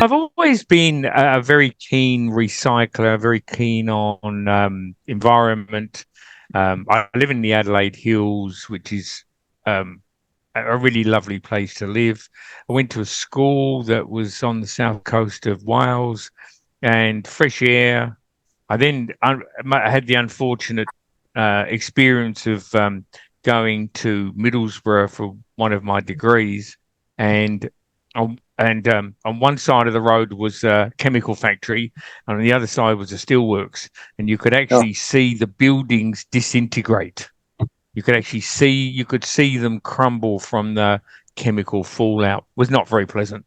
I've always been a very keen recycler, very keen on environment. I live in the Adelaide Hills, which is um, a really lovely place to live. I went to a school that was on the south coast of Wales, and fresh air. I had the unfortunate experience of going to Middlesbrough for one of my degrees, and on one side of the road was a chemical factory, and on the other side was a steelworks, and you could Oh, actually see the buildings disintegrate. You could see them crumble from the chemical fallout. It was not very pleasant.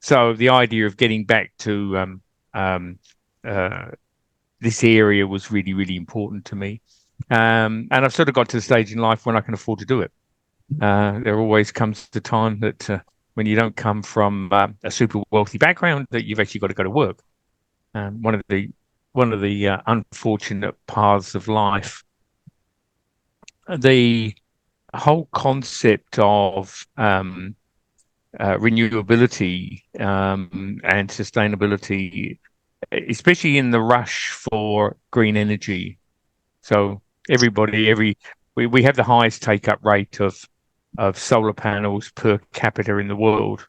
So the idea of getting back to um, uh, this area was really, really important to me. And I've sort of got to the stage in life when I can afford to do it. There always comes the time that when you don't come from a super wealthy background, that you've actually got to go to work. Um, one of the one of the unfortunate paths of life. The whole concept of renewability and sustainability, especially in the rush for green energy. So we have the highest take up rate of solar panels per capita in the world,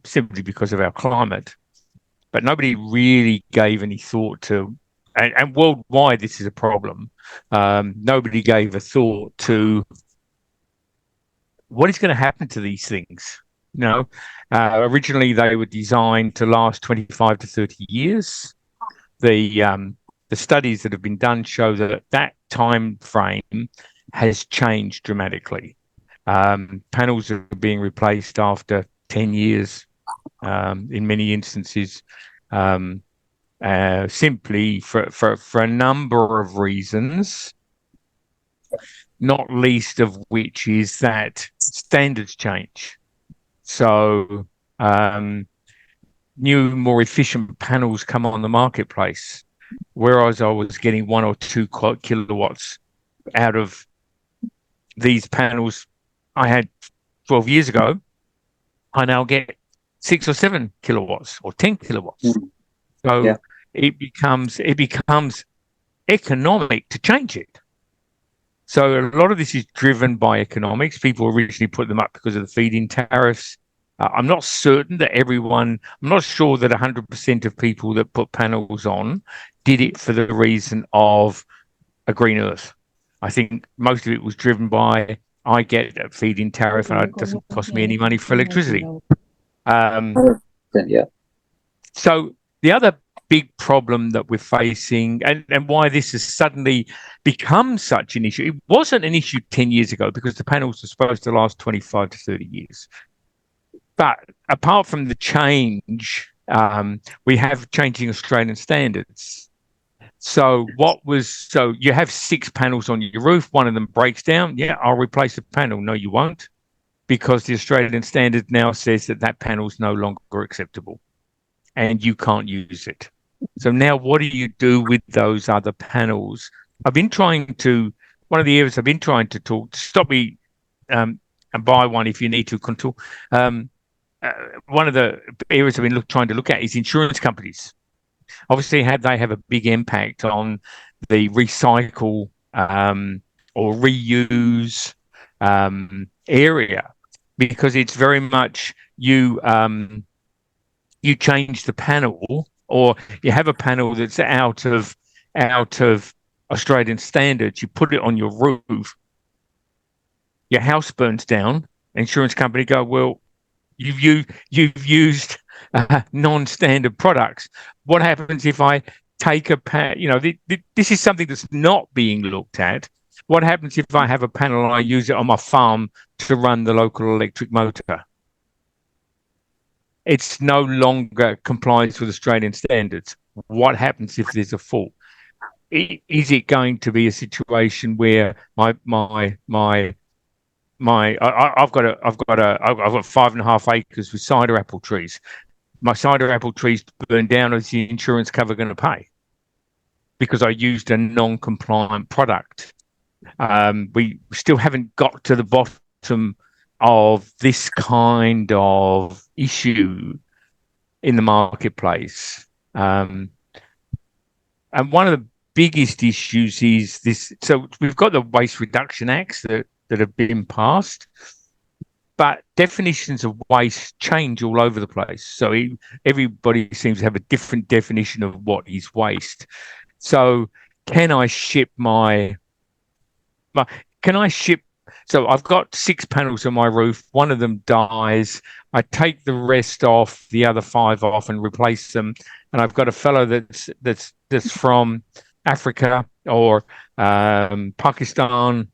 simply because of our climate. But nobody really gave any thought to, and worldwide this is a problem. Nobody gave a thought to what is going to happen to these things. You know, originally they were designed to last 25 to 30 years. The um, the studies that have been done show that that time frame has changed dramatically. Panels are being replaced after 10 years in many instances, um, simply for a number of reasons, not least of which is that standards change. So um, new, more efficient panels come on the marketplace, whereas I was getting 1 or 2 kilowatts out of these panels I had 12 years ago. I now get 6 or 7 kilowatts or 10 kilowatts. mm, yeah. So it becomes economic to change it. So a lot of this is driven by economics. People originally put them up because of the feed-in tariffs. I'm not certain that I'm not sure that 100% of people that put panels on did it for the reason of a green earth. I think most of it was driven by, I get a feed-in tariff and it doesn't cost me any money for electricity. Um, Then, yeah. so the other big problem that we're facing, and why this has suddenly become such an issue, it wasn't an issue 10 years ago because the panels are supposed to last 25 to 30 years. But apart from the change, we have changing Australian standards. So you have 6 panels on your roof, one of them breaks down. Yeah, I'll replace the panel. No, you won't, because the Australian standard now says that that panel is no longer acceptable and you can't use it. So now what do you do with those other panels? I've been trying to, one of the areas I've been trying to talk, stop me um, and buy one if you need to control. Um, uh, One of the areas I've been trying to look at is insurance companies. Obviously, they have a big impact on the recycle or reuse area because it's very much you change the panel or you have a panel that's out of Australian standards, you put it on your roof, your house burns down, insurance company go, well, you've used non-standard products. What happens if I take a pan? This is something that's not being looked at. What happens if I have a panel and I use it on my farm to run the local electric motor? It's no longer complies with Australian standards. What happens if there's a fault? Is it going to be a situation where I've got 5.5 acres with cider apple trees. My cider apple trees burn down. Is the insurance cover going to pay because I used a non-compliant product? We still haven't got to the bottom of this kind of issue. in the marketplace. And one of the biggest issues is this. So we've got the Waste Reduction Acts that have been passed, but definitions of waste change all over the place. So everybody seems to have a different definition of what is waste. So can I ship can I ship? So I've got 6 panels on my roof. One of them dies. I take the rest off, the other 5 off, and replace them. And I've got a fellow that's from Africa or Pakistan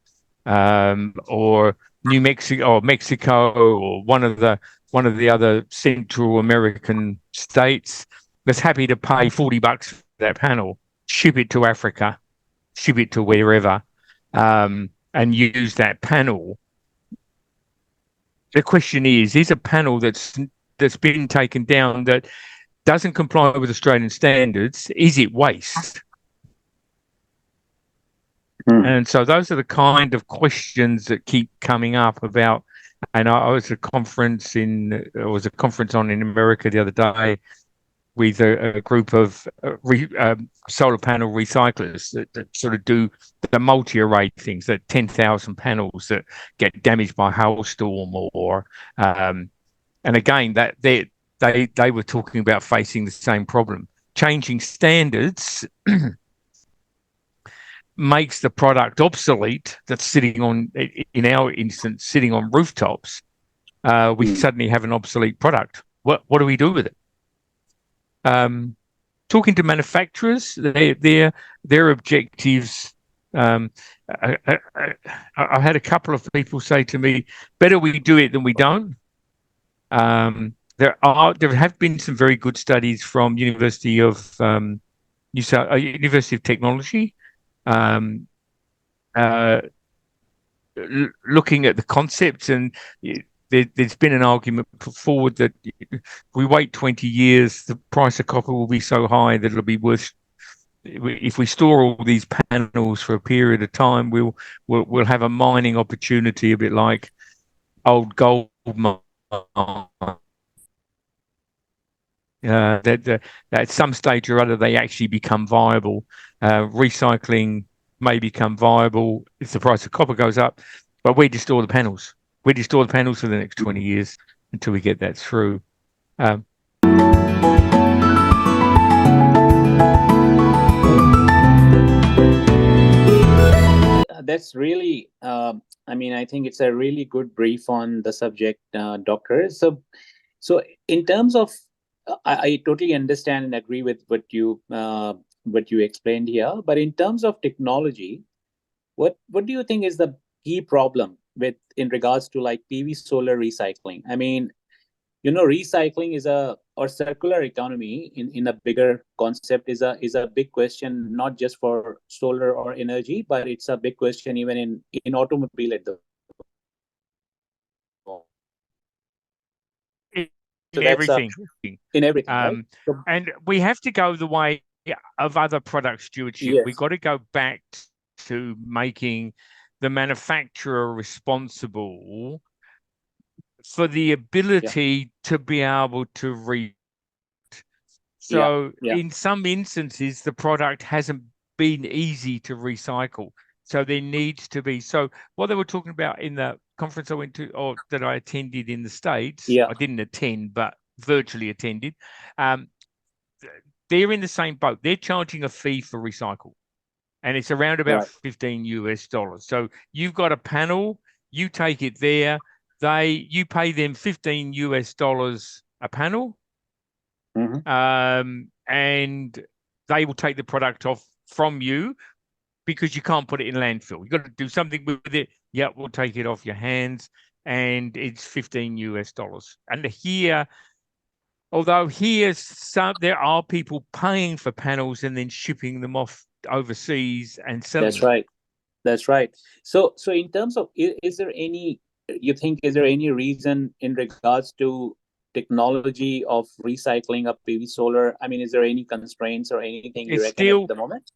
or New Mexico or Mexico or one of the other Central American states that's happy to pay $40 for that panel, ship it to Africa, ship it to wherever, and use that panel. The question is a panel that's been taken down that doesn't comply with Australian standards, is it waste? And so those are the kind of questions that keep coming up about. And I was at a conference in America the other day with a group of solar panel recyclers that sort of do the multi-array things, that 10,000 panels that get damaged by hailstorm or and again that they were talking about facing the same problem. Changing standards makes the product obsolete that's sitting on, in our instance, sitting on rooftops. We suddenly have an obsolete product. What do we do with it? Talking to manufacturers, their objectives. I had a couple of people say to me, "Better we do it than we don't." There have been some very good studies from University of University of Technology, looking at the concepts, and there's been an argument put forward that if we wait 20 years, the price of copper will be so high that it'll be worth. If we store all these panels for a period of time, we'll have a mining opportunity, a bit like old gold mine. That at some stage or other they actually become viable. Recycling may become viable if the price of copper goes up, but where do you store the panels? Where do you store the panels for the next 20 years until we get that through? That's really, I think it's a really good brief on the subject, Doctor. So in terms of, I totally understand and agree with what you explained here. But in terms of technology, what do you think is the key problem in regards to like PV solar recycling? I mean, recycling or circular economy in a bigger concept is a big question, not just for solar or energy, but it's a big question even in automobile at the moment. In everything. In everything, right? And we have to go the way of other product stewardship. Yes. We've got to go back to making the manufacturer responsible for the ability to be able to in some instances, the product hasn't been easy to recycle. So there needs to be. So what they were talking about in the conference I went to, or that I attended in the States, I didn't attend, but virtually attended. They're in the same boat. They're charging a fee for recycle, and it's around about $15. So you've got a panel, you take it there, you pay them $15 a panel, and they will take the product off from you because you can't put it in landfill. You've got to do something with it. Yeah, we'll take it off your hands, and it's $15. And here, although there are people paying for panels and then shipping them off overseas and selling. That's right. So in terms of, is there any reason in regards to technology of recycling of PV solar? I mean, is there any constraints or anything you reckon at the moment?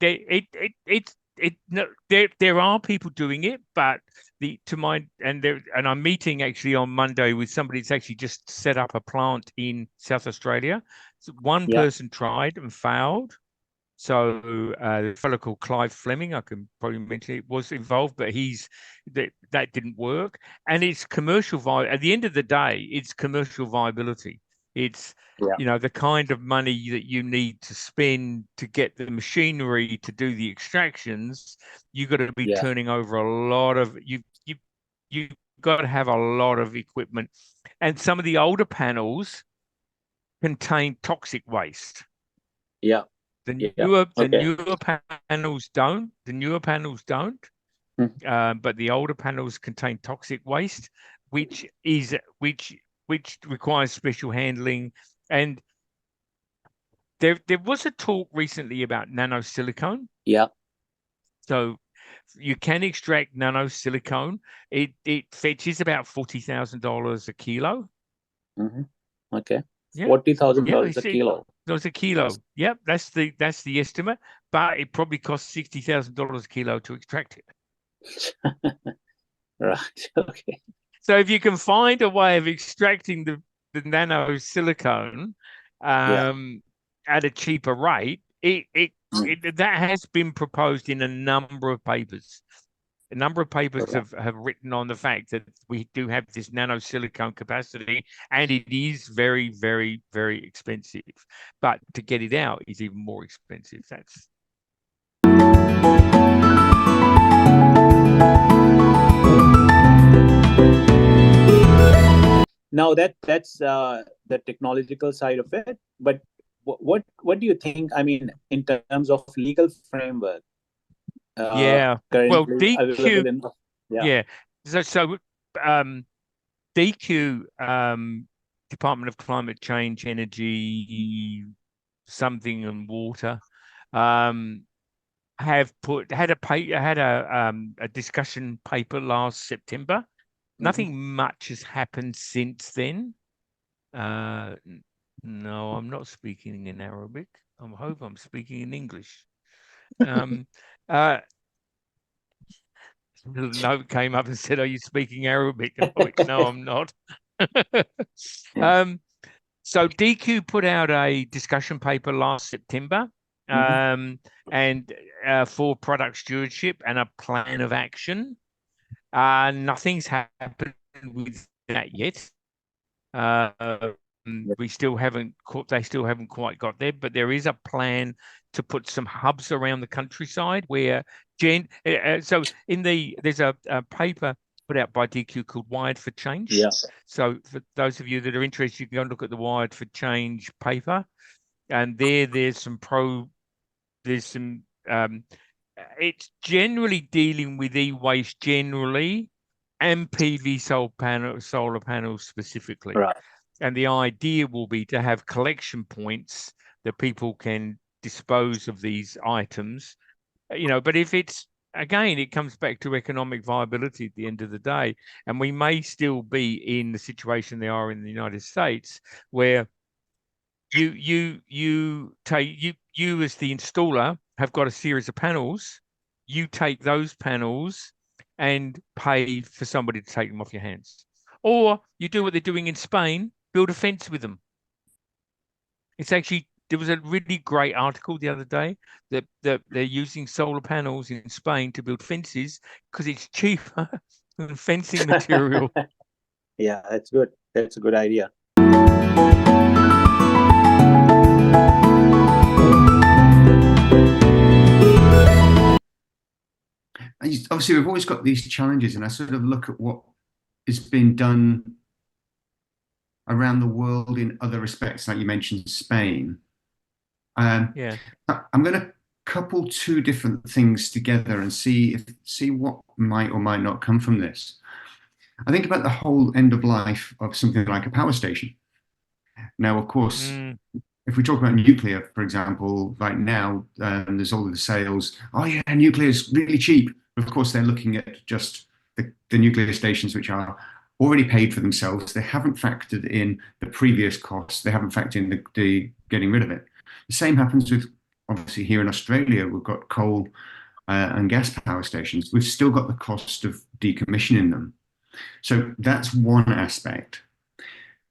There are people doing it, but and I'm meeting actually on Monday with somebody that's actually just set up a plant in South Australia. So one Yeah. person tried and failed. So a fellow called Clive Fleming, I can probably mention it, was involved, but that didn't work. And it's at the end of the day, it's commercial viability. It's Yeah. the kind of money that you need to spend to get the machinery to do the extractions. You've got to be Yeah. turning over a lot of you've got to have a lot of equipment, and some of the older panels contain toxic waste. Yeah. The Yeah. Okay. newer panels don't. The newer panels don't. Mhm. But the older panels contain toxic waste, which is which requires special handling. And there was a talk recently about nanosilicone. Yeah. So you can extract nanosilicone. It fetches about $40,000 a kilo. Hmm. Okay. Yeah, yeah. $40,000 a kilo. It's a That's kilo. Yep, that's the estimate. But it probably costs $60,000 a kilo to extract it. right. Okay. So if you can find a way of extracting the nano silicone Yeah. at a cheaper rate, Mm. that has been proposed in a number of papers. A number of papers Right. have written on the fact that we do have this nano silicone capacity, and it is very, very, very expensive. But to get it out is even more expensive. That's Now that's the technological side of it. But what do you think? I mean, in terms of legal framework, yeah. Well, currently DQ, available in yeah. yeah. So DQ, Department of Climate Change, Energy, something and Water, um, have had a discussion paper last September. Hmm. Nothing much has happened since then. No, I'm not speaking in Arabic. I hope I'm speaking in English. Um, uh, a note came up and said, "Are you speaking Arabic?" And I went, "No, I'm not." um, So DQ put out a discussion paper last September, Hmm. um, and for product stewardship and a plan of action. Nothing's happened with that yet. Uh, we still haven't they still haven't quite got there, but there is a plan to put some hubs around the countryside where so there's a paper put out by DQ called Wired for Change. Yeah. So for those of you that are interested, you can go and look at the Wired for Change paper, and there's some it's generally dealing with e-waste generally and PV solar panels specifically. Right. And the idea will be to have collection points that people can dispose of these items. But if it's again, it comes back to economic viability at the end of the day. And we may still be in the situation they are in the United States, where you as the installer have got a series of panels. You take those panels and pay for somebody to take them off your hands, or you do what they're doing in Spain: build a fence with them. It's actually There was a really great article the other day that they're using solar panels in Spain to build fences because it's cheaper than fencing material. Yeah, that's good. That's a good idea. Obviously, we've always got these challenges, and I sort of look at what has been done around the world in other respects, like you mentioned Spain. Yeah, I'm going to couple two different things together and see what might or might not come from this. I think about the whole end of life of something like a power station. Now, of course, mm, if we talk about nuclear, for example, right now, there's all of the sales. Oh yeah, nuclear is really cheap. Of course, they're looking at just the nuclear stations which are already paid for themselves. They haven't factored in the previous costs. They haven't factored in the getting rid of it. The same happens with, obviously, here in Australia. We've got coal and gas power stations, we've still got the cost of decommissioning them. So that's one aspect.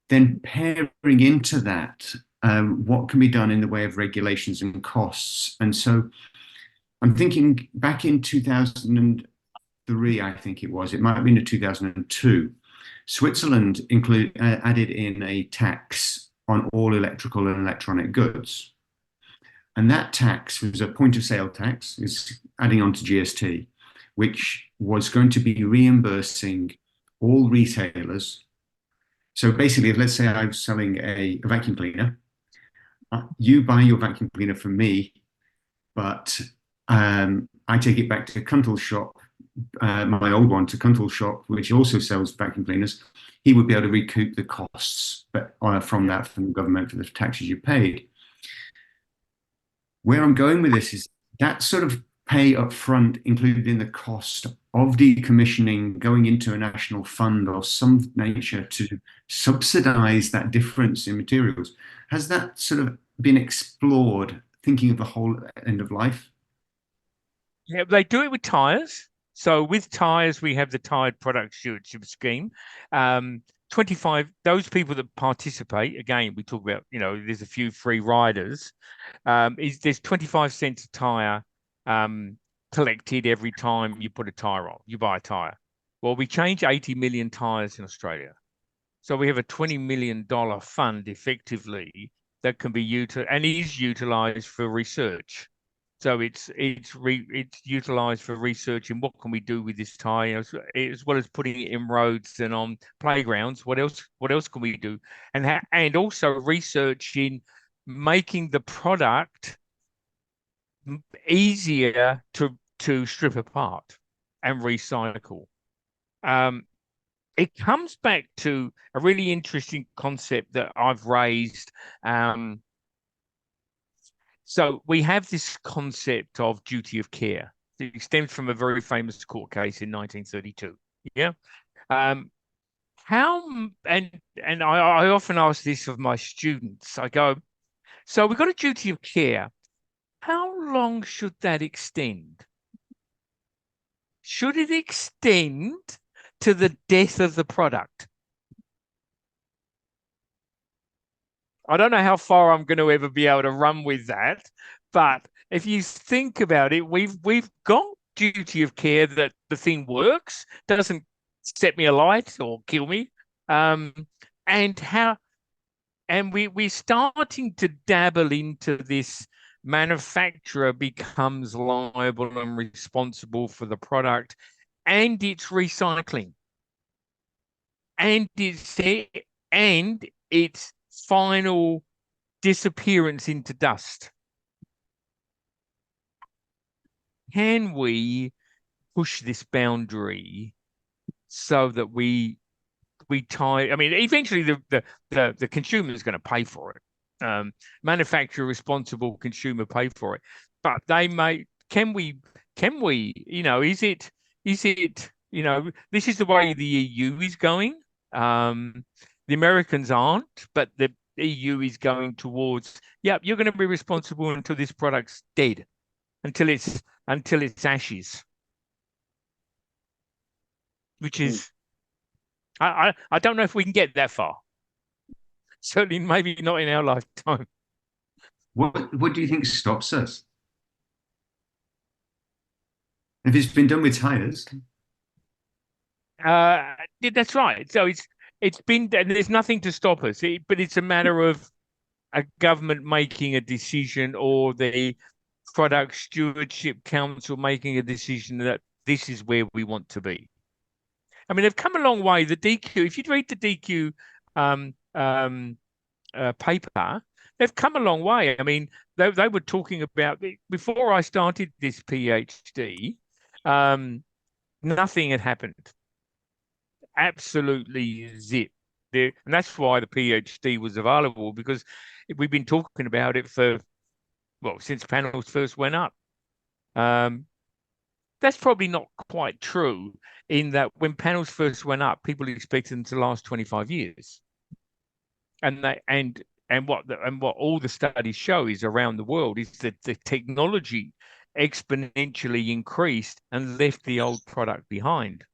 Then pairing into that, what can be done in the way of regulations and costs? And so I'm thinking back in 2003, I think it was, it might have been in 2002, Switzerland added in a tax on all electrical and electronic goods. And that tax was a point of sale tax, is adding on to GST, which was going to be reimbursing all retailers. So basically, if let's say I was selling a vacuum cleaner, you buy your vacuum cleaner from me, but I take it back to Cuntle shop, my old one to Cuntle shop, which also sells vacuum cleaners. He would be able to recoup the costs from that from the government for the taxes you paid. Where I'm going with this is that sort of pay up front included in the cost of decommissioning going into a national fund or some nature to subsidize that difference in materials. Has that sort of been explored, thinking of the whole end of life? Yeah, they do it with tyres. So with tyres, we have the Tyre Product Stewardship Scheme. 25, those people that participate, again, we talk about, there's a few free riders, there's 25 cents a tyre collected every time you put a tyre on, you buy a tyre. Well, we change 80 million tyres in Australia. So we have a $20 million fund effectively that can be utilized and is utilized for research. So it's utilized for research in what can we do with this tyre, as well as putting it in roads and on playgrounds. What else can we do? And also research in making the product easier to strip apart and recycle. It comes back to a really interesting concept that I've raised. So we have this concept of duty of care. It stems from a very famous court case in 1932. Yeah. I often ask this of my students. I go, so we've got a duty of care. How long should that extend? Should it extend to the death of the product? I don't know how far I'm going to ever be able to run with that, but if you think about it, we've got duty of care that the thing works, doesn't set me alight or kill me, and we're starting to dabble into this. Manufacturer becomes liable and responsible for the product and its recycling and its final disappearance into dust. Can we push this boundary so that we tie? I mean, eventually the consumer is going to pay for it. Manufacturer responsible, consumer pay for it. But can we? Is it? This is the way the EU is going. The Americans aren't, but the EU is going towards, you're going to be responsible until this product's dead, until it's ashes. Which is, I don't know if we can get that far. Certainly, maybe not in our lifetime. What do you think stops us? If it's been done with tyres. That's right. So it's been, and there's nothing to stop us. But it's a matter of a government making a decision or the Product Stewardship Council making a decision that this is where we want to be. I mean, they've come a long way. The DQ, if you read the DQ paper, they've come a long way. I mean, they were talking about, before I started this PhD, nothing had happened. Absolutely zip. And that's why the PhD was available, because we've been talking about it since panels first went up. That's probably not quite true, in that when panels first went up, people expected them to last 25 years. And what all the studies show is around the world is that the technology exponentially increased and left the old product behind.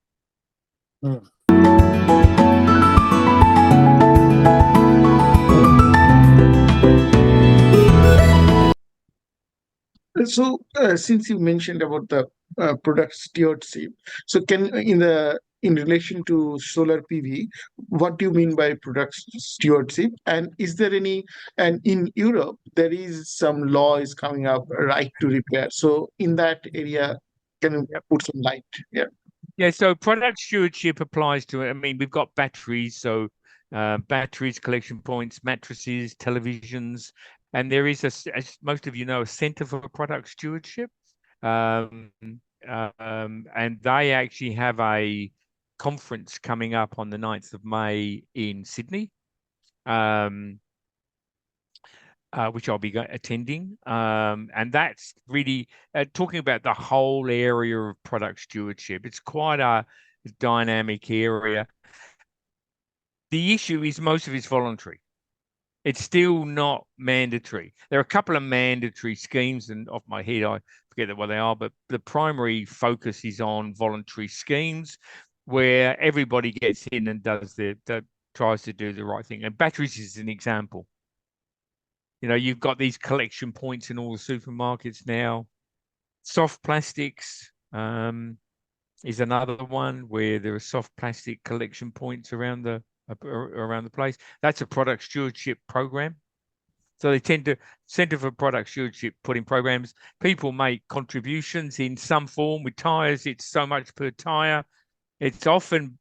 So, since you mentioned about the product stewardship, so in relation to solar PV, what do you mean by product stewardship? And is there any? And in Europe, there is some law is coming up, right to repair. So, in that area, can you put some light? Yeah. Yeah, so product stewardship applies to it. I mean, we've got batteries, so batteries, collection points, mattresses, televisions, and there is, as most of you know, a Centre for Product Stewardship. And they actually have a conference coming up on the 9th of May in Sydney, which I'll be attending. And that's really talking about the whole area of product stewardship. It's quite a dynamic area. The issue is most of it's voluntary. It's still not mandatory. There are a couple of mandatory schemes, and off my head, I forget what they are, but the primary focus is on voluntary schemes where everybody gets in and tries to do the right thing. And batteries is an example. You know, you've got these collection points in all the supermarkets now. Soft plastics is another one where there are soft plastic collection points around the place. That's a product stewardship program. So they tend to, Centre for Product Stewardship put in programs. People make contributions in some form. With tires, it's so much per tire. It's often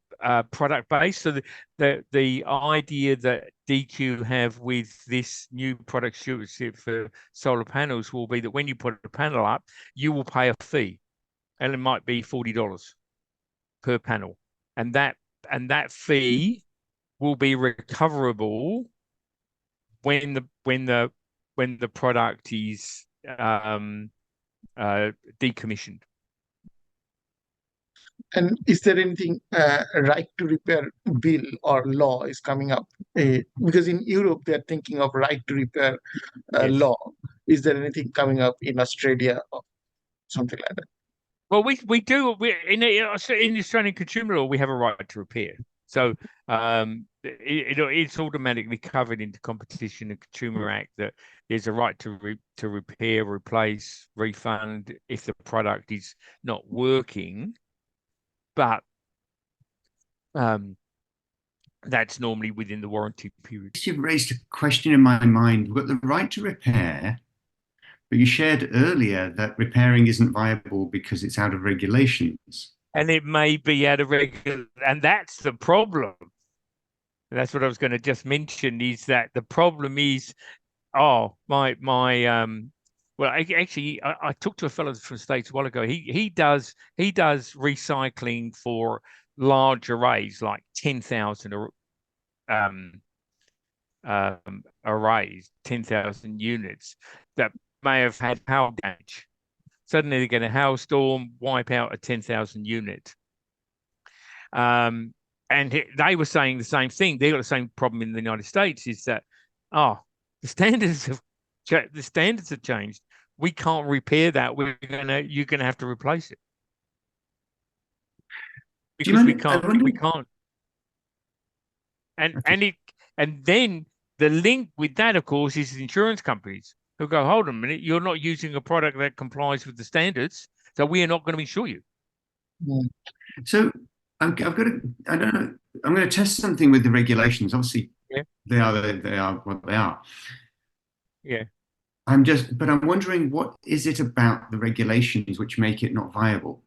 product based. So the idea that DQ have with this new product stewardship for solar panels will be that when you put a panel up, you will pay a fee, and it might be $40 per panel, and that fee will be recoverable when the product is decommissioned. And is there anything right to repair bill or law is coming up? Because in Europe they're thinking of right to repair Yes. law. Is there anything coming up in Australia or something like that? Well, we do in the Australian consumer law, we have a right to repair. So it's automatically covered into Competition and Consumer Act that there's a right to repair, replace, refund if the product is not working. But that's normally within the warranty period. You've raised a question in my mind. We've got the right to repair, but you shared earlier that repairing isn't viable because it's out of regulations. And it may be out of regular, and that's the problem. That's what I was going to just mention, is that the problem is, well, actually, I talked to a fellow from the States a while ago. He does recycling for large arrays, like 10,000 arrays, 10,000 units that may have had power damage. Suddenly they get a hailstorm, wipe out a 10,000 unit. And they were saying the same thing. They got the same problem in the United States, is that, the standards have changed. We can't repair that. You're gonna have to replace it. Because we can't. And then the link with that, of course, is the insurance companies who go, hold on a minute, you're not using a product that complies with the standards, so we are not going to insure you. So I'm going to test something with the regulations. Obviously, they are what they are. Yeah. But I'm wondering, what is it about the regulations which make it not viable?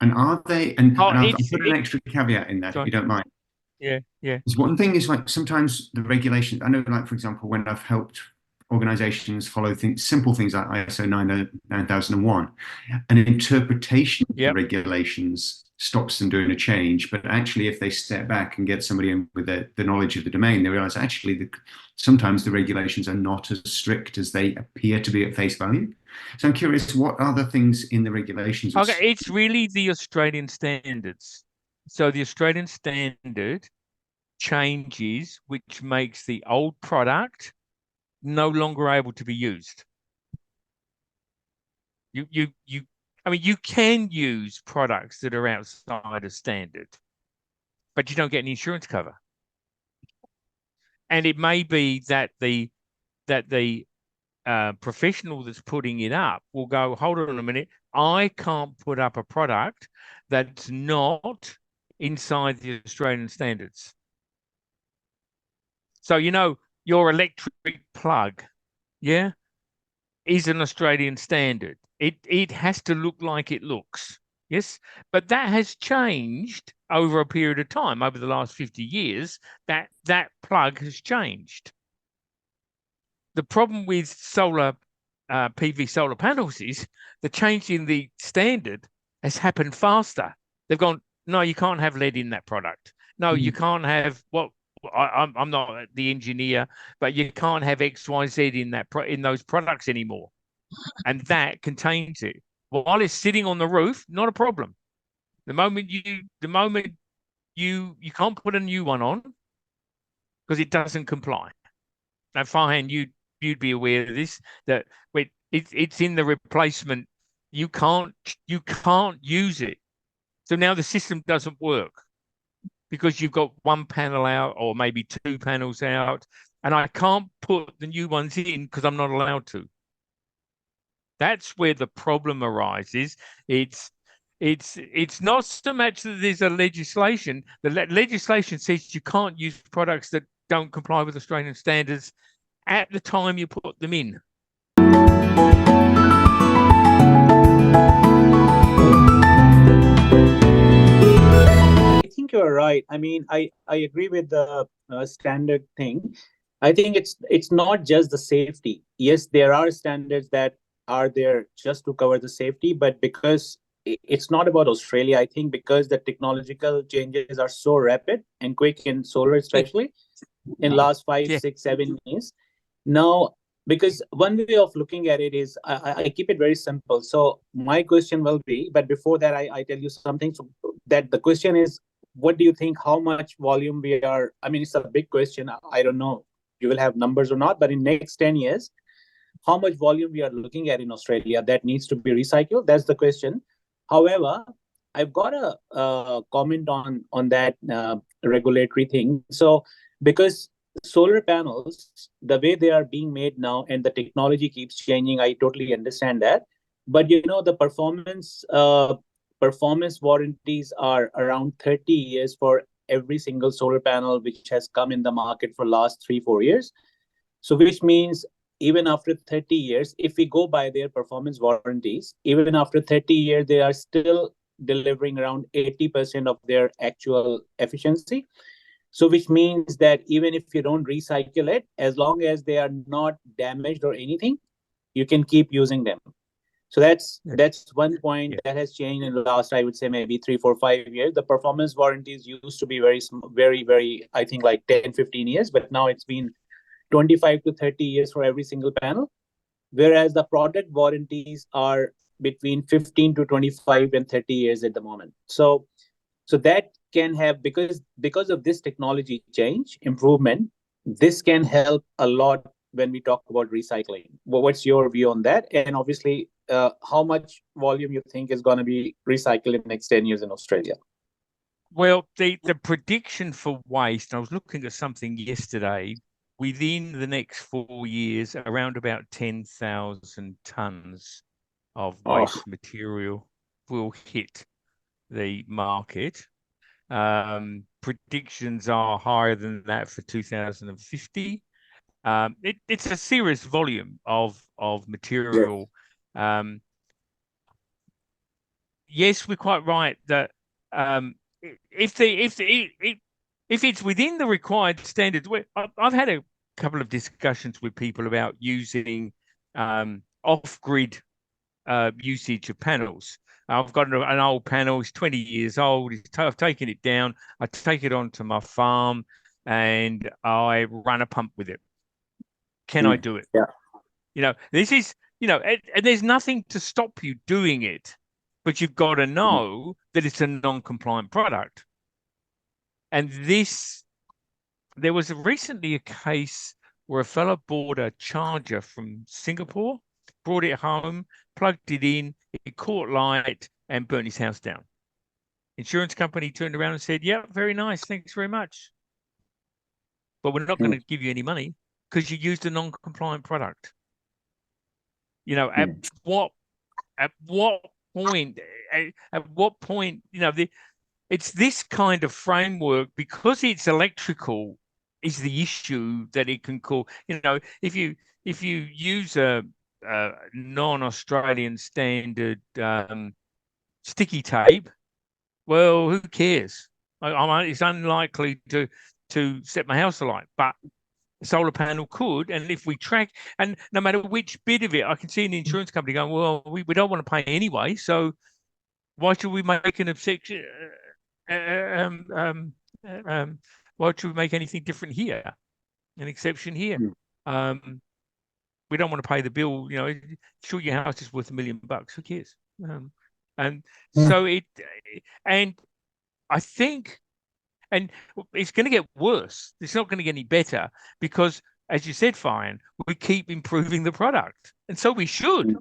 And are they? And I'll put an extra caveat in that, if you don't mind. Yeah. Because one thing is, like, sometimes the regulations, I know, like, for example, when I've helped organizations follow simple things like ISO 9001, an interpretation of the regulations stops them doing a change. But actually, if they step back and get somebody in with the knowledge of the domain, they realize actually sometimes the regulations are not as strict as they appear to be at face value. So I'm curious, what other things in the regulations? Okay, it's really the Australian standards. So the Australian standard changes, which makes the old product no longer able to be used. You I mean, you can use products that are outside of standard, but you don't get any insurance cover. And it may be that the professional that's putting it up will go, hold on a minute, I can't put up a product that's not inside the Australian standards. So, your electric plug, yeah, is an Australian standard. It has to look like it looks. Yes, but that has changed over a period of time. Over the last 50 years, that plug has changed. The problem with solar PV solar panels is the change in the standard has happened faster. They've gone, no, you can't have lead in that product. No, you can't have I'm not the engineer, but you can't have X, Y, Z in those products anymore. And that contains it. While it's sitting on the roof, not a problem. The moment you can't put a new one on because it doesn't comply. Now, Farhan, you'd be aware of this, that it's in the replacement. You can't use it. So now the system doesn't work because you've got one panel out or maybe two panels out, and I can't put the new ones in because I'm not allowed to. That's where the problem arises. It's not so much that there's a legislation. The legislation says you can't use products that don't comply with Australian standards at the time you put them in. I think you're right. I mean, I agree with the standard thing. I think it's not just the safety. Yes, there are standards that are there just to cover the safety, but because it's not about Australia, I think because the technological changes are so rapid and quick in solar, especially in last 5, 6, 7 years. Now, because one way of looking at it is I keep it very simple. So my question will be, but before that, I tell you something. So that the question is, what do you think, how much volume we are? I mean, it's a big question. I don't know you will have numbers or not, but in next 10 years, how much volume we are looking at in Australia that needs to be recycled? That's the question. However, I've got a comment on that regulatory thing. So because solar panels, the way they are being made now and the technology keeps changing, I totally understand that. But the performance warranties are around 30 years for every single solar panel which has come in the market for last 3-4 years. So which means even after 30 years, if we go by their performance warranties, even after 30 years, they are still delivering around 80% of their actual efficiency. So which means that even if you don't recycle it, as long as they are not damaged or anything, you can keep using them. So that's one point that has changed in the last, I would say, maybe 3, 4, 5 years. The performance warranties used to be very, very, I think like 10, 15 years, but now it's been 25 to 30 years for every single panel, whereas the product warranties are between 15 to 25 and 30 years at the moment. So that can have, because of this technology change, improvement, this can help a lot when we talk about recycling. What's your view on that? And obviously, how much volume you think is going to be recycled in the next 10 years in Australia? Well, the prediction for waste, I was looking at something yesterday, within the next 4 years, around about 10,000 tons of waste material will hit the market. Predictions are higher than that for 2050. It's a serious volume of material. Yes, we're quite right that if it's within the required standards, I've had a couple of discussions with people about using off-grid usage of panels. I've got an old panel, it's 20 years old. I've taken it down. I take it onto my farm and I run a pump with it. Can I do it? Yeah. This is, and there's nothing to stop you doing it, but you've got to know that it's a non-compliant product. And there was recently a case where a fellow bought a charger from Singapore brought it home, plugged it in, it caught light and burnt his house down. Insurance company turned around and said, yeah, very nice, thanks very much. But we're not going to give you any money because you used a non-compliant product. You know, at what point, you know, it's this kind of framework, because it's electrical, is the issue that it can cause. You know, if you use a non-Australian standard sticky tape, well, who cares? It's unlikely to set my house alight, but a solar panel could. And if we track, and no matter which bit of it, I can see an insurance company going, well, we don't want to pay anyway, so why should we make an objection? Why should we make anything different here? An exception here? We don't want to pay the bill. You know, sure, your house is worth $1 million. Who cares? And so and I think, and it's going to get worse. It's not going to get any better because, as you said, Fine, we keep improving the product, and so we should.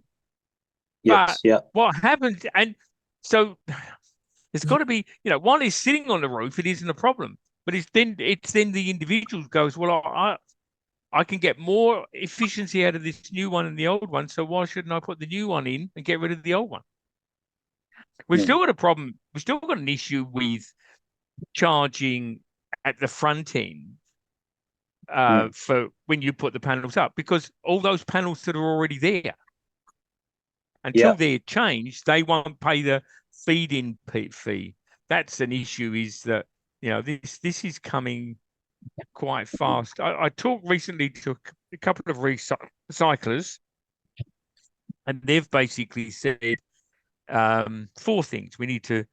Yes, but what happens? And so there's got to be, you know, while it's sitting on the roof, it isn't a problem. But it's then the individual goes, well, I can get more efficiency out of this new one than the old one, so why shouldn't I put the new one in and get rid of the old one? We've still got a problem. We've still got an issue with charging at the front end for when you put the panels up, because all those panels that are already there, until they're changed, they won't pay the feed-in fee. That's an issue, is that, you know, this is coming quite fast. I talked recently to a couple of recyclers, and they've basically said 4 things. We need to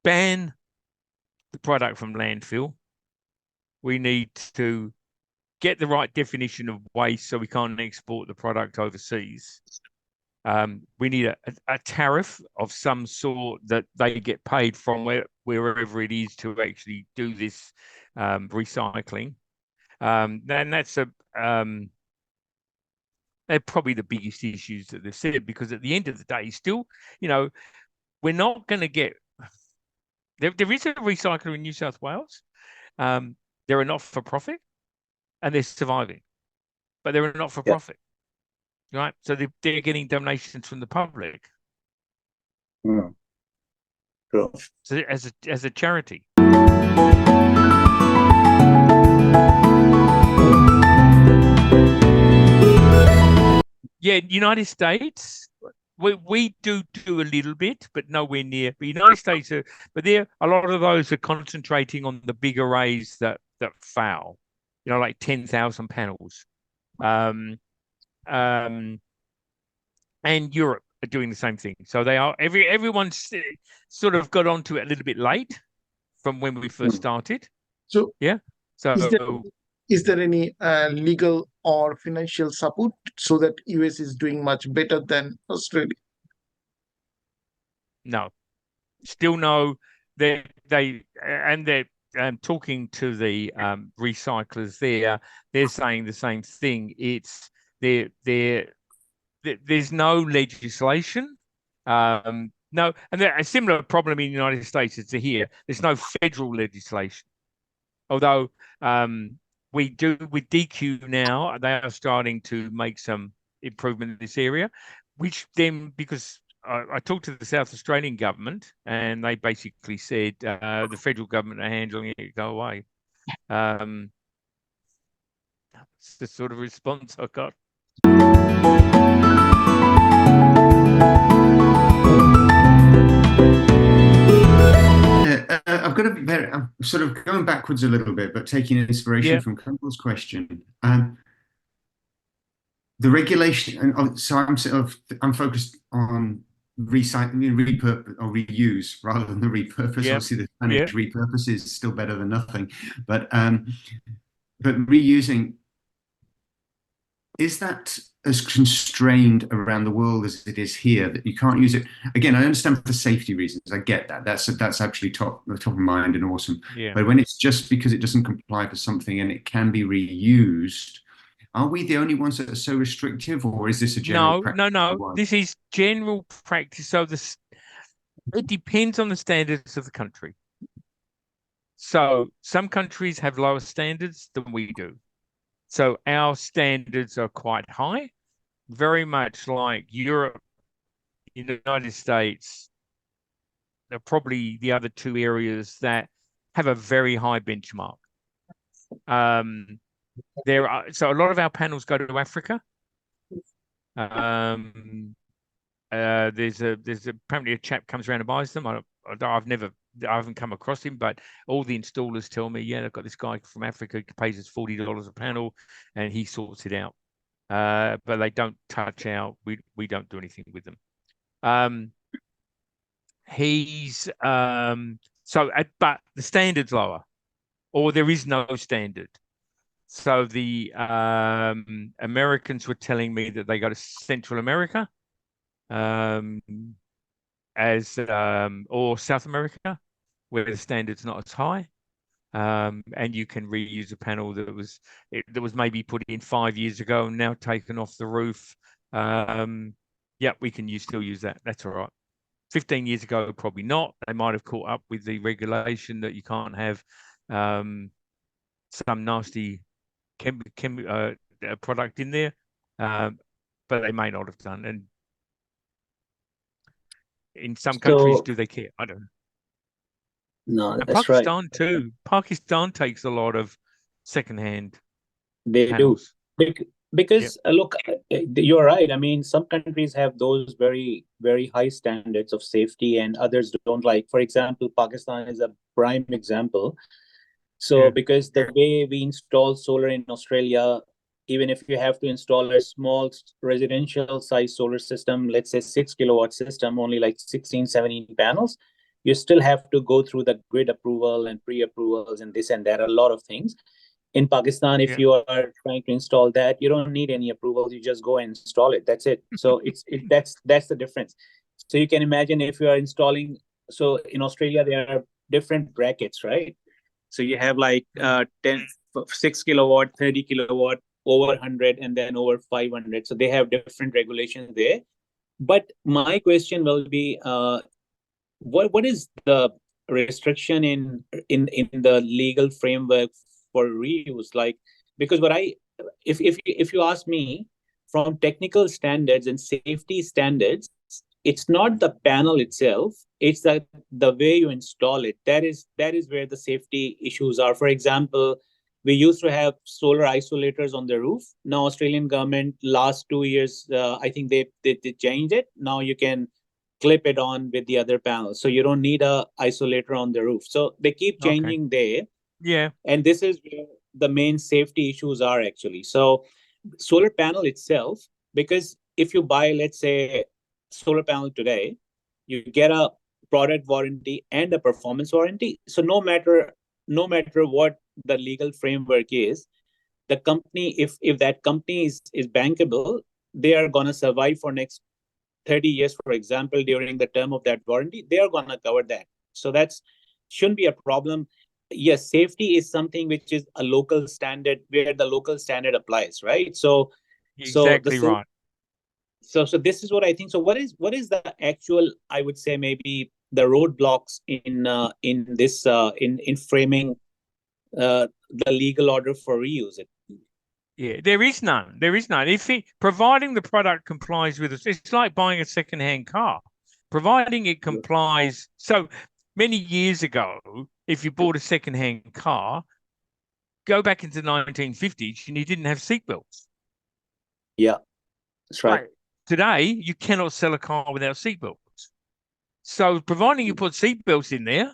ban the product from landfill. We need to get the right definition of waste so we can't export the product overseas. We need a tariff of some sort that they get paid from wherever it is to actually do this recycling. Then they're probably the biggest issues that they've said, because at the end of the day, still, you know, we're not going to get. There is a recycler in New South Wales. They're a not-for-profit, and they're surviving, but they're a not-for-profit, right? So they're getting donations from the public. True. So as a charity. Yeah, United States, we do a little bit, but nowhere near. But United States a lot of those are concentrating on the big arrays that fail, you know, like 10,000 panels. And Europe are doing the same thing. So they are everyone's sort of got onto it a little bit late from when we first started. So yeah. So is there any legal or financial support so that US is doing much better than Australia? No, still no. They're talking to the recyclers there. They're saying the same thing. It's there's no legislation. No, and a similar problem in the United States is to here. There's no federal legislation. Although we do with DQ now, they are starting to make some improvement in this area, which then, because I talked to the South Australian government, and they basically said the federal government are handling it, go away. That's the sort of response I got. I've got I'm sort of going backwards a little bit, but taking inspiration from Kumpel's question. The regulation, and so I'm focused on recycling, repurpose or reuse rather than the repurpose. Obviously, the Spanish repurpose is still better than nothing, but reusing, is that as constrained around the world as it is here, that you can't use it? Again, I understand for safety reasons. I get that. That's actually top of mind and awesome. Yeah. But when it's just because it doesn't comply for something and it can be reused, Are we the only ones that are so restrictive, or is this a general practice? No. This is general practice. So it depends on the standards of the country. So some countries have lower standards than we do. So our standards are quite high, very much like Europe, United States. They're probably the other two areas that have a very high benchmark. So a lot of our panels go to Africa. There's apparently a chap comes around and buys them. I haven't come across him, but all the installers tell me, yeah, they've got this guy from Africa who pays us $40 a panel, and he sorts it out. But they don't touch out. We don't do anything with them. But the standard's lower, or there is no standard. So the Americans were telling me that they go to Central America, or South America, where the standard's not as high, and you can reuse a panel that was maybe put in 5 years ago and now taken off the roof. Yeah, we can still use that. That's all right. 15 years ago, probably not. They might have caught up with the regulation that you can't have some nasty product in there, but they may not have done. And in some countries, do they care? I don't know. No, And that's Pakistan right. too. Pakistan takes a lot of secondhand They panels. do. Because look, you're right. I mean, some countries have those very, very high standards of safety, and others don't. Like, for example, Pakistan is a prime example. So, because the way we install solar in Australia, even if you have to install a small residential size solar system, let's say 6 kilowatt system, only like 16, 17 panels, you still have to go through the grid approval and pre-approvals and this and that, a lot of things. In Pakistan, if you are trying to install that, you don't need any approvals. You just go and install it. That's it. So that's the difference. So you can imagine if you are installing. So in Australia, there are different brackets, right? So you have like 6 kilowatt, 30 kilowatt, over 100, and then over 500. So they have different regulations there. But my question will be, what is the restriction in the legal framework for reuse? Like, because if you ask me, from technical standards and safety standards, it's not the panel itself, it's the way you install it. That is where the safety issues are. For example, we used to have solar isolators on the roof. Now Australian government last 2 years, I think they changed it. Now you can clip it on with the other panels, so you don't need a isolator on the roof. So they keep changing there. Yeah. And this is where the main safety issues are actually. So solar panel itself, because if you buy, let's say, solar panel today, you get a product warranty and a performance warranty. So no matter what the legal framework is, the company, if that company is bankable, they are going to survive for next 30 years, for example. During the term of that warranty, they are going to cover that. So that shouldn't be a problem. Yes, safety is something which is a local standard, where the local standard applies, right? So exactly right. So this is what I think. So what is the actual, I would say, maybe the roadblocks in this in framing the legal order for reuse it? Yeah, there is none. If providing the product complies with us, it's like buying a second-hand car. Providing it complies. So many years ago, if you bought a second-hand car, go back into the 1950s, and you didn't have seatbelts. Yeah, that's right. Today, you cannot sell a car without seatbelts. So providing you put seatbelts in there,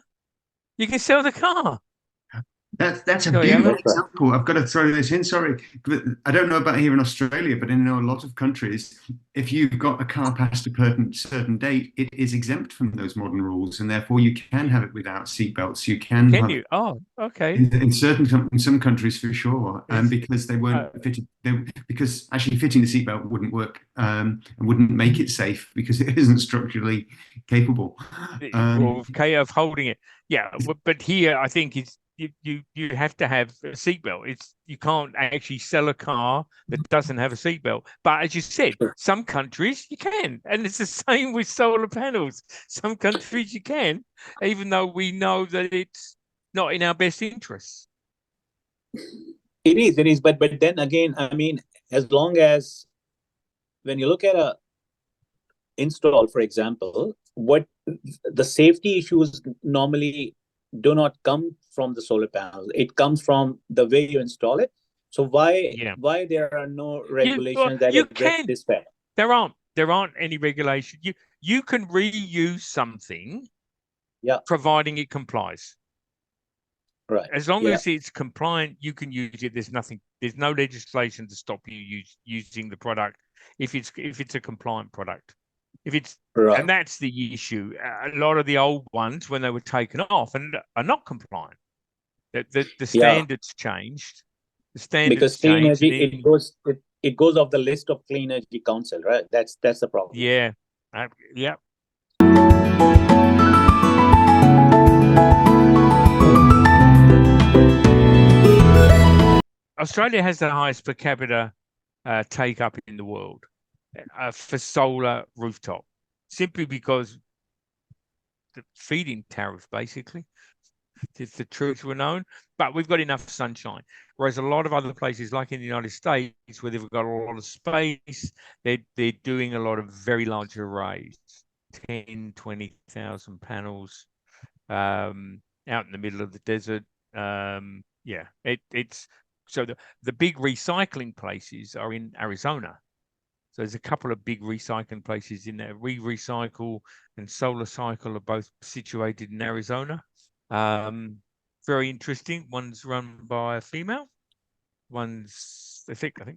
you can sell the car. That's a beautiful example. I've got to throw this in. Sorry, but I don't know about here in Australia, but in a lot of countries, if you've got a car past a certain date, it is exempt from those modern rules, and therefore you can have it without seatbelts. You can. Can you? Oh, okay. In some countries for sure, because they weren't fitted. Because actually fitting the seatbelt wouldn't work and wouldn't make it safe because it isn't structurally capable. Okay, of holding it. Yeah, but here I think it's you have to have a seatbelt. You can't actually sell a car that doesn't have a seatbelt. But as you said, some countries you can, and it's the same with solar panels. Some countries you can, even though we know that it's not in our best interests. It is, but then again, I mean, as long as when you look at a install, for example, what the safety issues normally do not come from the solar panels. It comes from the way you install it. So why there are no regulations that address this fact? There aren't any regulations. You can reuse something, providing it complies. Right. As long as it's compliant, you can use it. There's no legislation to stop you using the product if it's a compliant product. If it's and that's the issue. A lot of the old ones, when they were taken off, and are not compliant. The standards changed. The standards because clean changed. Energy it goes off the list of Clean Energy Council, right? That's the problem. Yeah. Yeah. Australia has the highest per capita take up in the world for solar rooftop, simply because the feed-in tariff, basically, if the truth were known. But we've got enough sunshine, whereas a lot of other places, like in the United States, where they've got a lot of space, they're doing a lot of very large arrays, 10, 20,000 panels out in the middle of the desert. It's so the big recycling places are in Arizona. So there's a couple of big recycling places in there. Recycle and Solar Cycle are both situated in Arizona. Very interesting. One's run by a female. One's I think they're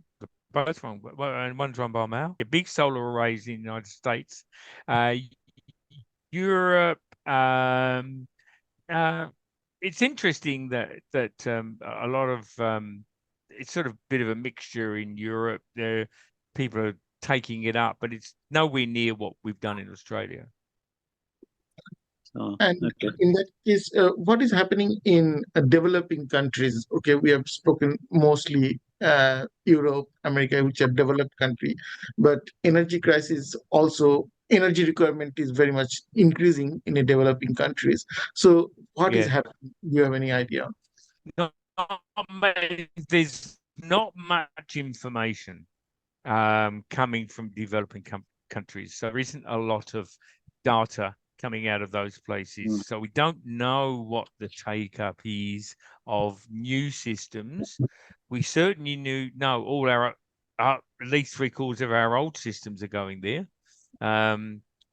both run, and one's run by a male. Big solar arrays in the United States, Europe. It's interesting that a lot of it's sort of a bit of a mixture in Europe. There, people are taking it up, but it's nowhere near what we've done in Australia. And in that case, what is happening in developing countries? Okay, we have spoken mostly Europe, America, which are developed country, but energy crisis also. Energy requirement is very much increasing in the developing countries. So what is happening? Do you have any idea? No, there's not much information coming from developing countries. So there isn't a lot of data coming out of those places. So we don't know what the take-up is of new systems. We certainly know all our at least 3/4 of our old systems are going there.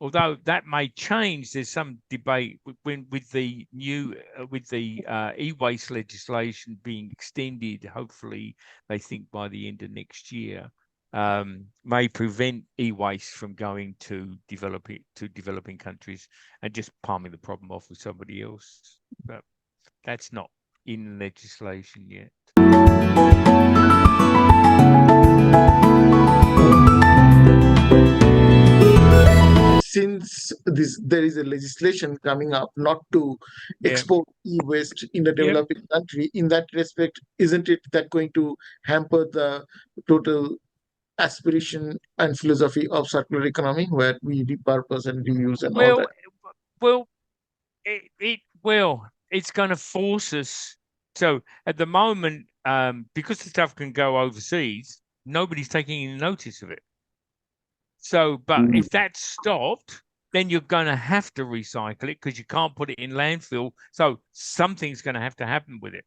Although that may change, there's some debate with the new e-waste legislation being extended. Hopefully, they think by the end of next year, may prevent e-waste from going to developing countries and just palming the problem off with somebody else. But that's not in legislation yet. Since there is a legislation coming up not to export e-waste in the developing country, in that respect, isn't it that going to hamper the total aspiration and philosophy of circular economy, where we repurpose and reuse and all that? Well, it will. It's going to force us. So at the moment, because the stuff can go overseas, nobody's taking any notice of it. So, but if that's stopped, then you're going to have to recycle it because you can't put it in landfill. So something's going to have to happen with it.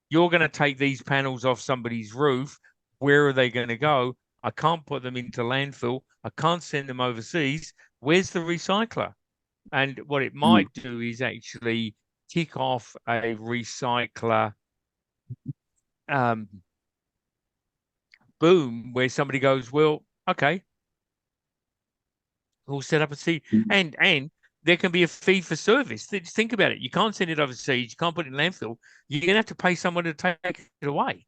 You're going to take these panels off somebody's roof. Where are they going to go? I can't put them into landfill. I can't send them overseas. Where's the recycler? And what it might do is actually kick off a recycler boom where somebody goes, well, okay, we'll set up a fee, and there can be a fee for service. Just think about it. You can't send it overseas. You can't put it in landfill. You're going to have to pay someone to take it away.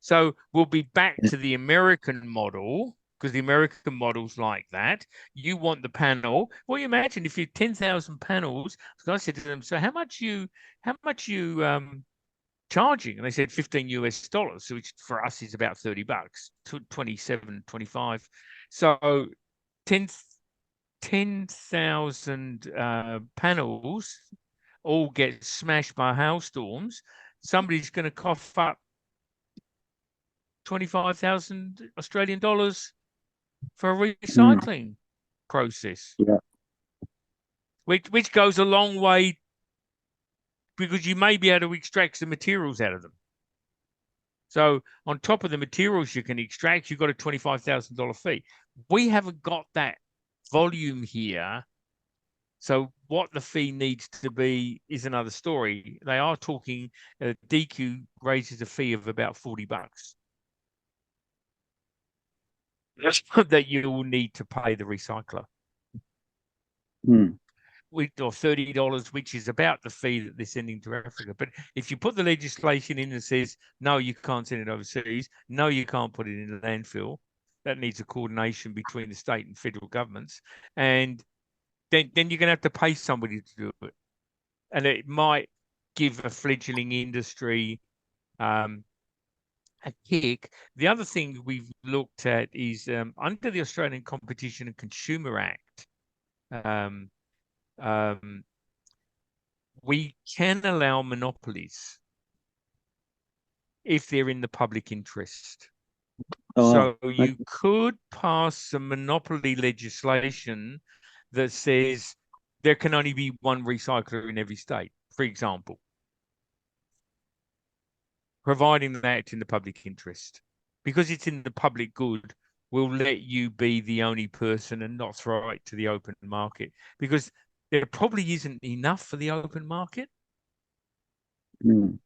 So we'll be back to the American model, because the American model's like that. You want the panel. Well, you imagine if you 10,000 panels. So I said to them, so how much you charging? And they said $15, which for us is about $30, 27, 25. So 10,000 panels all get smashed by hailstorms. Somebody's going to cough up 25,000 Australian dollars for a recycling process. Yeah. Which goes a long way, because you may be able to extract some materials out of them. So on top of the materials you can extract, you've got a $25,000 fee. We haven't got that volume here. So what the fee needs to be is another story. They are talking, DQ raises a fee of about $40 that you will need to pay the recycler. Or $30, which is about the fee that they're sending to Africa. But if you put the legislation in that says, no, you can't send it overseas, no, you can't put it in a landfill, that needs a coordination between the state and federal governments. And then you're going to have to pay somebody to do it. And it might give a fledgling industry a kick. The other thing we've looked at is under the Australian Competition and Consumer Act, we can allow monopolies if they're in the public interest. So you could pass some monopoly legislation that says there can only be one recycler in every state, for example, providing that in the public interest. Because it's in the public good, we'll let you be the only person and not throw it to the open market, because there probably isn't enough for the open market. And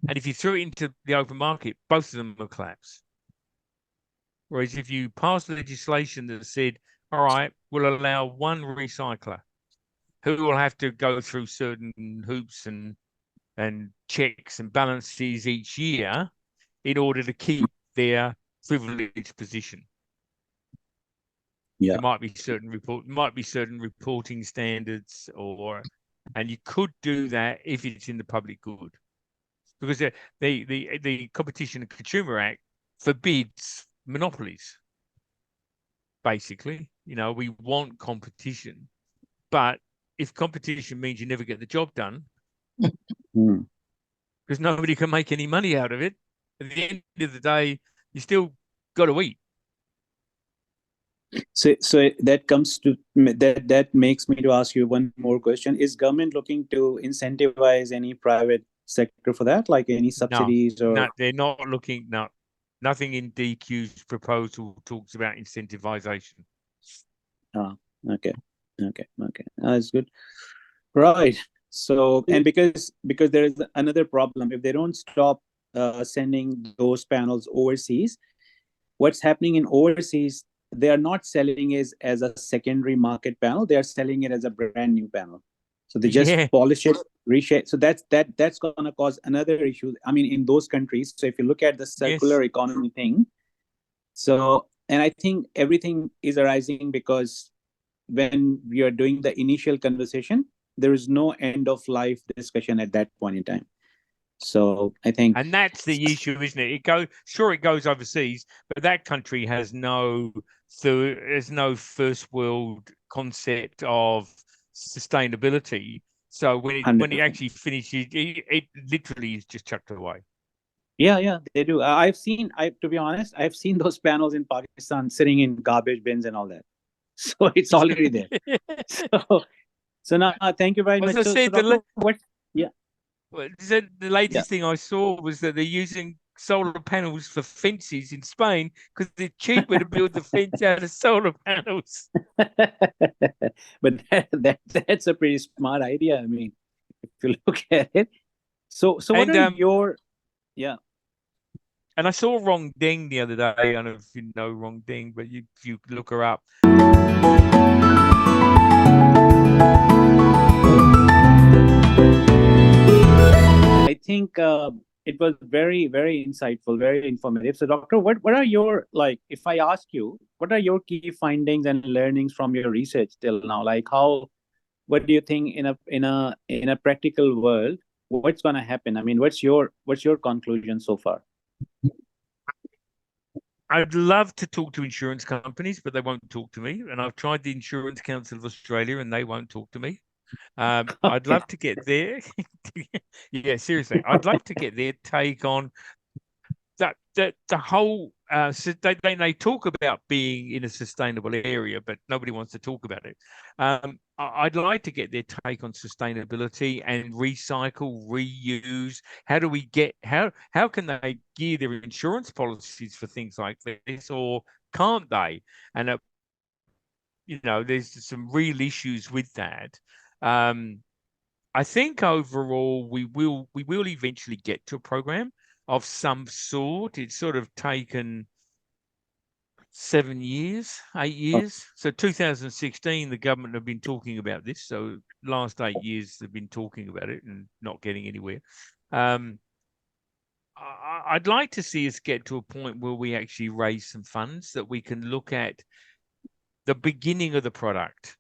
if you threw it into the open market, both of them will collapse. Whereas if you pass legislation that said, all right, we'll allow one recycler who will have to go through certain hoops and checks and balances each year in order to keep their privileged position. Yeah. There might be certain reporting standards, and you could do that if it's in the public good, because the Competition and Consumer Act forbids monopolies. Basically, we want competition, but if competition means you never get the job done, because nobody can make any money out of it, at the end of the day, you still got to eat. So that comes to that makes me to ask you one more question. Is government looking to incentivize any private sector for that, like any subsidies? No, they're not looking. No, nothing in DQ's proposal talks about incentivization. Okay. That's good. Right. So, and because there is another problem, if they don't stop sending those panels overseas, what's happening in overseas, they are not selling it as a secondary market panel. They are selling it as a brand new panel. So they just polish it, reshape. So that's going to cause another issue. I mean, in those countries. So if you look at the circular economy thing, and I think everything is arising because when we are doing the initial conversation, there is no end of life discussion at that point in time. So I think, and that's the issue, isn't it? It goes overseas, but that country has no first world concept of sustainability. So when it actually finishes, it literally is just chucked away. Yeah, they do. To be honest, I've seen those panels in Pakistan sitting in garbage bins and all that. So it's already there. So now, thank you very much. As I said, the latest thing I saw was that they're using solar panels for fences in Spain because they're cheaper to build the fence out of solar panels. But that's a pretty smart idea. I mean, if you look at it. So what are your... Yeah. And I saw Rong Deng the other day. I don't know if you know Rong Deng, but if you look her up. I think it was very, very insightful, very informative. So, doctor, what are your, like, if I ask you, what are your key findings and learnings from your research till now? Like, what do you think in a practical world, what's going to happen? I mean, what's your conclusion so far? I'd love to talk to insurance companies, but they won't talk to me. And I've tried the Insurance Council of Australia, and they won't talk to me. I'd love to get their, yeah, seriously, I'd love to get their take on that the whole. They talk about being in a sustainable area, but nobody wants to talk about it. I'd like to get their take on sustainability and recycle, reuse. How do we get how can they gear their insurance policies for things like this, or can't they? And there's some real issues with that. I think overall we will eventually get to a program of some sort. It's sort of taken 7 years, 8 years. So 2016, the government have been talking about this. So last 8 years they've been talking about it and not getting anywhere. I'd like to see us get to a point where we actually raise some funds that we can look at the beginning of the product.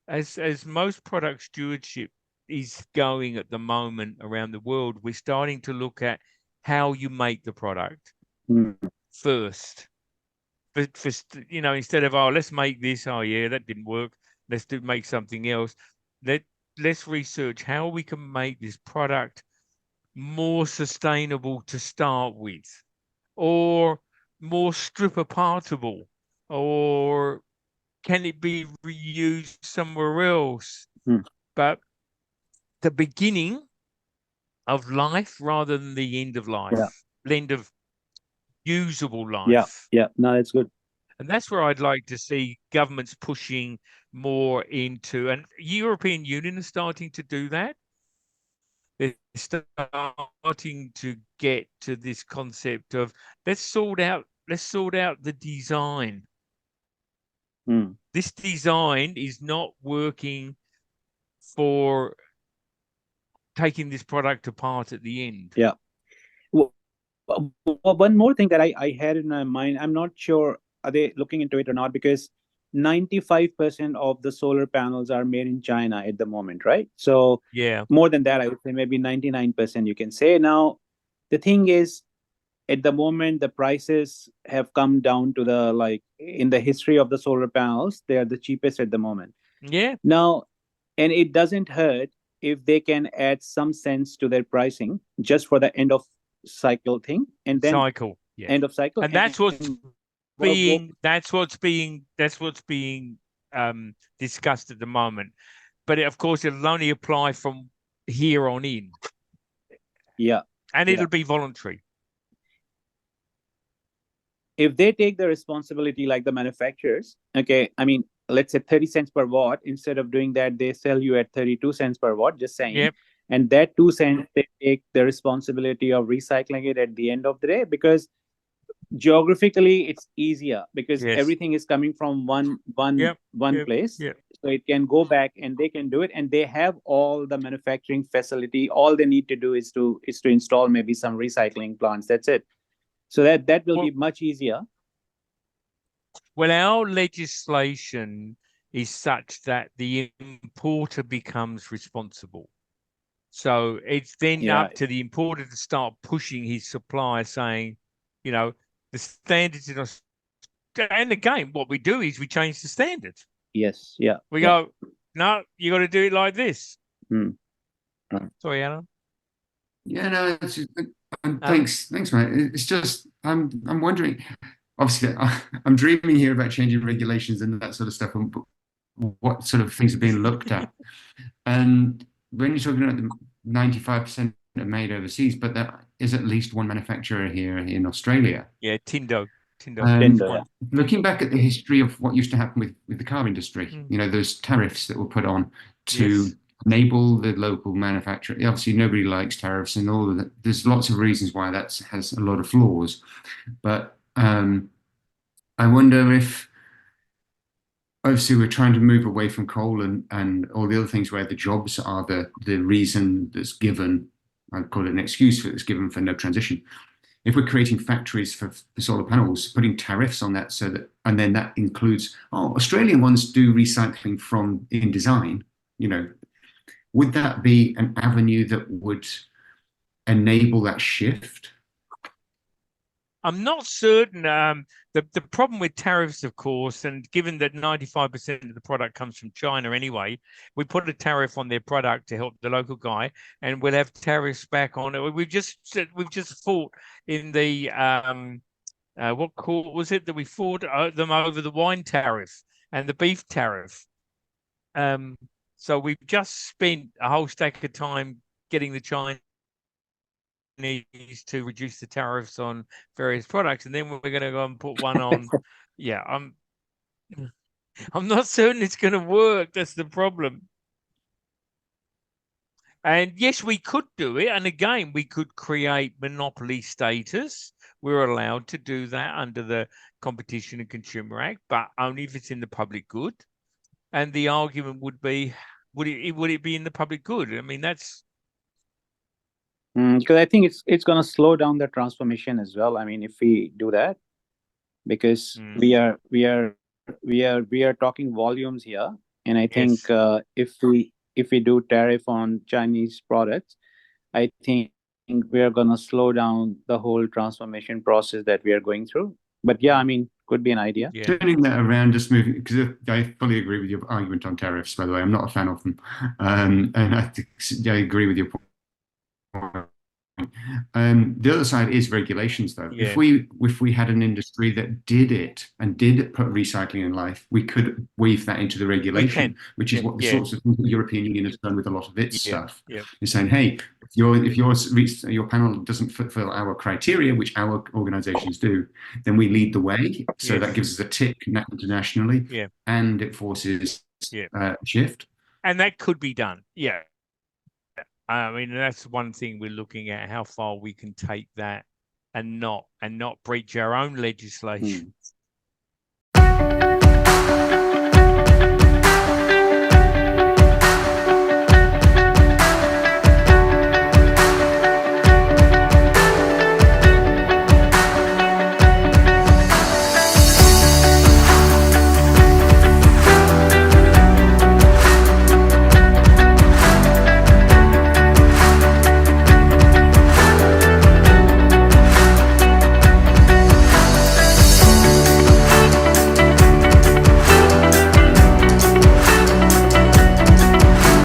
As most product stewardship is going at the moment around the world, we're starting to look at how you make the product first. Instead of, let's make this, that didn't work, let's make something else. Let's research how we can make this product more sustainable to start with, or more strip apartable, or can it be reused somewhere else? But the beginning of life rather than the end of life, the end of usable life. Yeah, no, that's good. And that's where I'd like to see governments pushing more into, and European Union is starting to do that. They're starting to get to this concept of let's sort out the design. This design is not working for taking this product apart at the end. Yeah. Well, one more thing that I had in my mind, I'm not sure are they looking into it or not, because 95% of the solar panels are made in China at the moment, right? So yeah, more than that, I would say maybe 99% you can say. Now, the thing is, at the moment, the prices have come down to the, like, in the history of the solar panels, they are the cheapest at the moment. Yeah. Now, and it doesn't hurt if they can add some sense to their pricing just for the end of cycle thing, and then end of cycle. And that's what's being discussed at the moment. But of course, it'll only apply from here on in. Yeah. And it'll be voluntary. If they take the responsibility like the manufacturers, okay, I mean, let's say 30 cents per watt, instead of doing that, they sell you at 32 cents per watt, just saying. Yep. And that 2 cents, they take the responsibility of recycling it at the end of the day, because geographically it's easier, because everything is coming from one place. Yep. So it can go back and they can do it, and they have all the manufacturing facility. All they need to do is to install maybe some recycling plants. That's it. So that will be much easier. Well, our legislation is such that the importer becomes responsible. So it's then up to the importer to start pushing his supplier, saying, the standards in Australia. And again, what we do is we change the standards. Yes. Yeah. We go, no, you got to do it like this. Sorry, Alan. Yeah, no, it's thanks, mate. It's just I'm wondering. Obviously, I'm dreaming here about changing regulations and that sort of stuff, and what sort of things are being looked at. And when you're talking about the 95% are made overseas, but there is at least one manufacturer here in Australia. Yeah, Tindo. Looking back at the history of what used to happen with the car industry, those tariffs that were put on to enable the local manufacturer. Obviously, nobody likes tariffs and all of that. There's lots of reasons why that has a lot of flaws. But I wonder if obviously we're trying to move away from coal and all the other things where the jobs are the reason that's given. I'd call it an excuse that's given for no transition. If we're creating factories for solar panels, putting tariffs on that so that, and then that includes, Australian ones do recycling from in design, would that be an avenue that would enable that shift? I'm not certain. The problem with tariffs, of course, and given that 95% of the product comes from China anyway, we put a tariff on their product to help the local guy, and we'll have tariffs back on it. We've just fought in the what court was it that we fought them over the wine tariff and the beef tariff. So we've just spent a whole stack of time getting the Chinese to reduce the tariffs on various products, and then we're going to go and put one on. Yeah, I'm not certain it's going to work. That's the problem. And yes, we could do it. And again, we could create monopoly status. We're allowed to do that under the Competition and Consumer Act, but only if it's in the public good. And the argument would be, would it be in the public good? I mean, that's because I think it's going to slow down the transformation as well. I mean, if we do that, because we are talking volumes here, and I think if we do tariff on Chinese products, I think we are going to slow down the whole transformation process that we are going through. But yeah, I mean, could be an idea. Yeah. Turning that around, just moving, because I fully agree with your argument on tariffs, by the way. I'm not a fan of them. And I agree with your point. The other side is regulations, though. Yeah. If we had an industry that did it and did put recycling in life, we could weave that into the regulation, which is what the sorts of things the European Union has done with a lot of its stuff. Yeah. It's saying, hey, if your panel doesn't fulfill our criteria, which our organisations do, then we lead the way. So that gives us a tick internationally, and it forces shift. And that could be done. Yeah. I mean, that's one thing we're looking at, how far we can take that and not breach our own legislation.